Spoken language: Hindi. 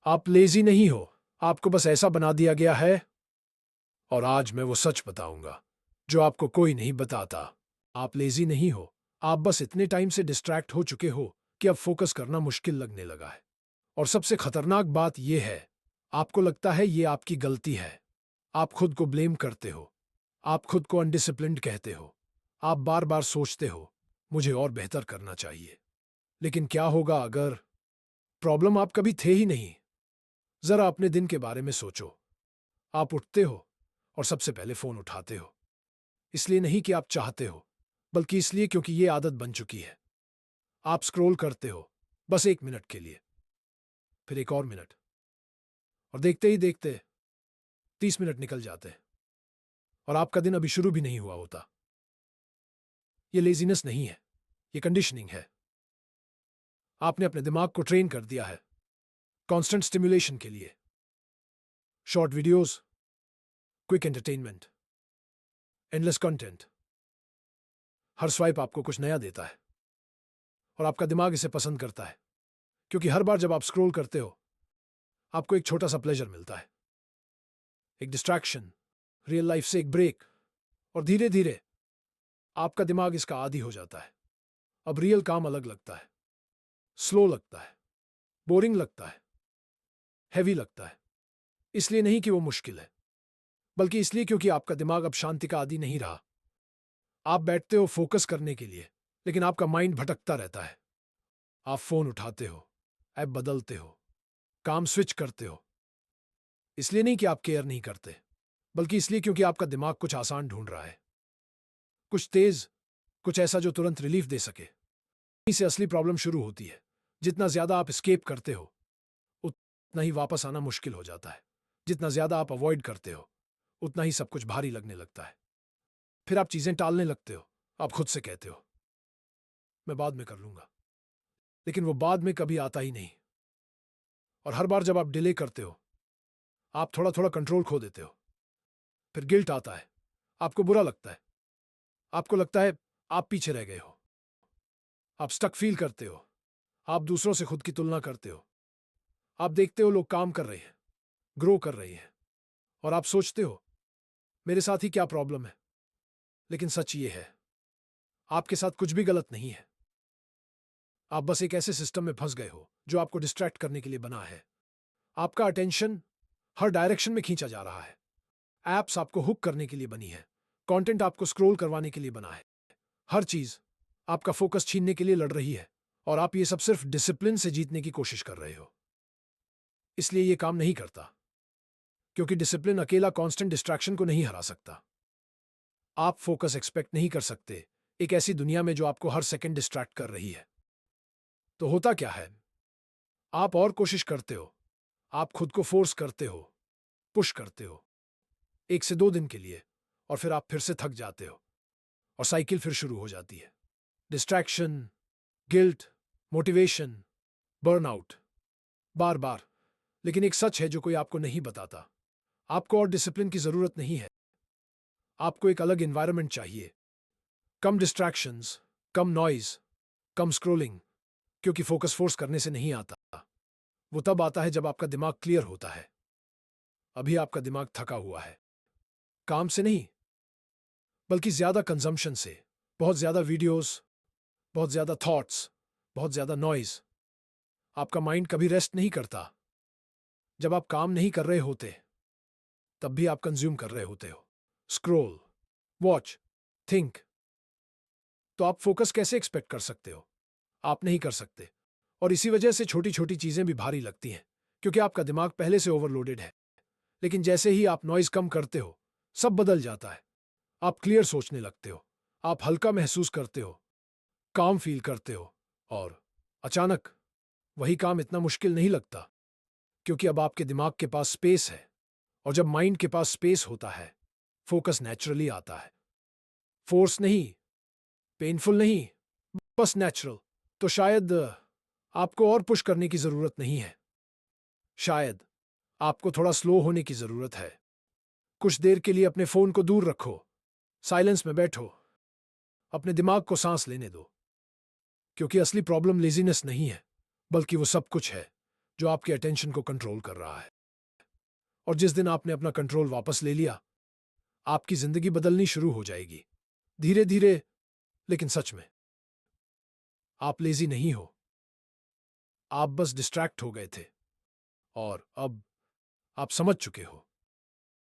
आप लेजी नहीं हो, आपको बस ऐसा बना दिया गया है। और आज मैं वो सच बताऊंगा जो आपको कोई नहीं बताता। आप लेजी नहीं हो, आप बस इतने टाइम से डिस्ट्रैक्ट हो चुके हो कि अब फोकस करना मुश्किल लगने लगा है। और सबसे खतरनाक बात यह है, आपको लगता है ये आपकी गलती है। आप खुद को ब्लेम करते हो, आप खुद को अनडिसिप्लिन्ड कहते हो, आप बार बार सोचते हो मुझे और बेहतर करना चाहिए। लेकिन क्या होगा अगर प्रॉब्लम आप कभी थे ही नहीं? जरा अपने दिन के बारे में सोचो। आप उठते हो और सबसे पहले फोन उठाते हो, इसलिए नहीं कि आप चाहते हो, बल्कि इसलिए क्योंकि ये आदत बन चुकी है। आप स्क्रॉल करते हो बस 1 मिनट के लिए, फिर एक और मिनट, और देखते ही देखते 30 मिनट निकल जाते हैं और आपका दिन अभी शुरू भी नहीं हुआ होता। ये लेजीनेस नहीं है, ये कंडीशनिंग है। आपने अपने दिमाग को ट्रेन कर दिया है कांस्टेंट स्टिमुलेशन के लिए। Short videos, quick entertainment, endless content. हर स्वाइप आपको कुछ नया देता है और आपका दिमाग इसे पसंद करता है, क्योंकि हर बार जब आप स्क्रॉल करते हो आपको एक छोटा सा प्लेजर मिलता है, एक डिस्ट्रैक्शन, रियल लाइफ से एक ब्रेक। और धीरे धीरे आपका दिमाग इसका आदी हो जाता है। अब रियल काम अलग लगता है, स्लो लगता है, बोरिंग लगता है, हैवी लगता है। इसलिए नहीं कि वो मुश्किल है, बल्कि इसलिए क्योंकि आपका दिमाग अब शांति का आदी नहीं रहा। आप बैठते हो फोकस करने के लिए, लेकिन आपका माइंड भटकता रहता है। आप फोन उठाते हो, ऐप बदलते हो, काम स्विच करते हो। इसलिए नहीं कि आप केयर नहीं करते, बल्कि इसलिए क्योंकि आपका दिमाग कुछ आसान ढूंढ रहा है, कुछ तेज, कुछ ऐसा जो तुरंत रिलीफ दे सके। यहीं से असली प्रॉब्लम शुरू होती है। जितना ज्यादा आप एस्केप करते हो उतना ही वापस आना मुश्किल हो जाता है। जितना ज्यादा आप अवॉइड करते हो उतना ही सब कुछ भारी लगने लगता है। फिर आप चीजें टालने लगते हो। आप खुद से कहते हो मैं बाद में कर लूंगा, लेकिन वो बाद में कभी आता ही नहीं। और हर बार जब आप डिले करते हो आप थोड़ा थोड़ा कंट्रोल खो देते हो। फिर गिल्ट आता है, आपको बुरा लगता है, आपको लगता है आप पीछे रह गए हो। आप स्टक फील करते हो, आप दूसरों से खुद की तुलना करते हो। आप देखते हो लोग काम कर रहे हैं, ग्रो कर रहे हैं, और आप सोचते हो मेरे साथ ही क्या प्रॉब्लम है। लेकिन सच ये है, आपके साथ कुछ भी गलत नहीं है। आप बस एक ऐसे सिस्टम में फंस गए हो जो आपको डिस्ट्रैक्ट करने के लिए बना है। आपका अटेंशन हर डायरेक्शन में खींचा जा रहा है। एप्स आपको हुक करने के लिए बनी है, कंटेंट आपको स्क्रॉल करवाने के लिए बना है। हर चीज आपका फोकस छीनने के लिए लड़ रही है, और आप ये सब सिर्फ डिसिप्लिन से जीतने की कोशिश कर रहे हो। इसलिए ये काम नहीं करता, क्योंकि डिसिप्लिन अकेला कांस्टेंट डिस्ट्रैक्शन को नहीं हरा सकता। आप फोकस एक्सपेक्ट नहीं कर सकते एक ऐसी दुनिया में जो आपको हर सेकंड डिस्ट्रैक्ट कर रही है। तो होता क्या है, आप और कोशिश करते हो, आप खुद को फोर्स करते हो, पुश करते हो 1 से 2 दिन के लिए, और फिर आप फिर से थक जाते हो और साइकिल फिर शुरू हो जाती है। डिस्ट्रैक्शन, गिल्ट, मोटिवेशन, बर्नआउट, बार बार। लेकिन एक सच है जो कोई आपको नहीं बताता, आपको और डिसिप्लिन की जरूरत नहीं है। आपको एक अलग एनवायरनमेंट चाहिए। कम डिस्ट्रैक्शंस, कम नॉइज, कम स्क्रोलिंग। क्योंकि फोकस फोर्स करने से नहीं आता, वो तब आता है जब आपका दिमाग क्लियर होता है। अभी आपका दिमाग थका हुआ है, काम से नहीं, बल्कि ज्यादा कंजम्पशन से। बहुत ज्यादा वीडियोस, बहुत ज्यादा थॉट्स, बहुत ज्यादा नॉइज। आपका माइंड कभी रेस्ट नहीं करता। जब आप काम नहीं कर रहे होते तब भी आप कंज्यूम कर रहे होते हो, स्क्रोल, वॉच, थिंक। तो आप फोकस कैसे एक्सपेक्ट कर सकते हो? आप नहीं कर सकते। और इसी वजह से छोटी छोटी चीजें भी भारी लगती हैं, क्योंकि आपका दिमाग पहले से ओवरलोडेड है। लेकिन जैसे ही आप नॉइज कम करते हो सब बदल जाता है। आप क्लियर सोचने लगते हो, आप हल्का महसूस करते हो, काम फील करते हो, और अचानक वही काम इतना मुश्किल नहीं लगता, क्योंकि अब आपके दिमाग के पास स्पेस है। और जब माइंड के पास स्पेस होता है फोकस नेचुरली आता है। फोर्स नहीं, पेनफुल नहीं, बस नेचुरल। तो शायद आपको और पुश करने की जरूरत नहीं है। शायद आपको थोड़ा स्लो होने की जरूरत है। कुछ देर के लिए अपने फोन को दूर रखो, साइलेंस में बैठो, अपने दिमाग को सांस लेने दो। क्योंकि असली प्रॉब्लम लेजीनेस नहीं है, बल्कि वो सब कुछ है जो आपके अटेंशन को कंट्रोल कर रहा है। और जिस दिन आपने अपना कंट्रोल वापस ले लिया, आपकी जिंदगी बदलनी शुरू हो जाएगी, धीरे धीरे। लेकिन सच में आप लेजी नहीं हो, आप बस डिस्ट्रैक्ट हो गए थे, और अब आप समझ चुके हो।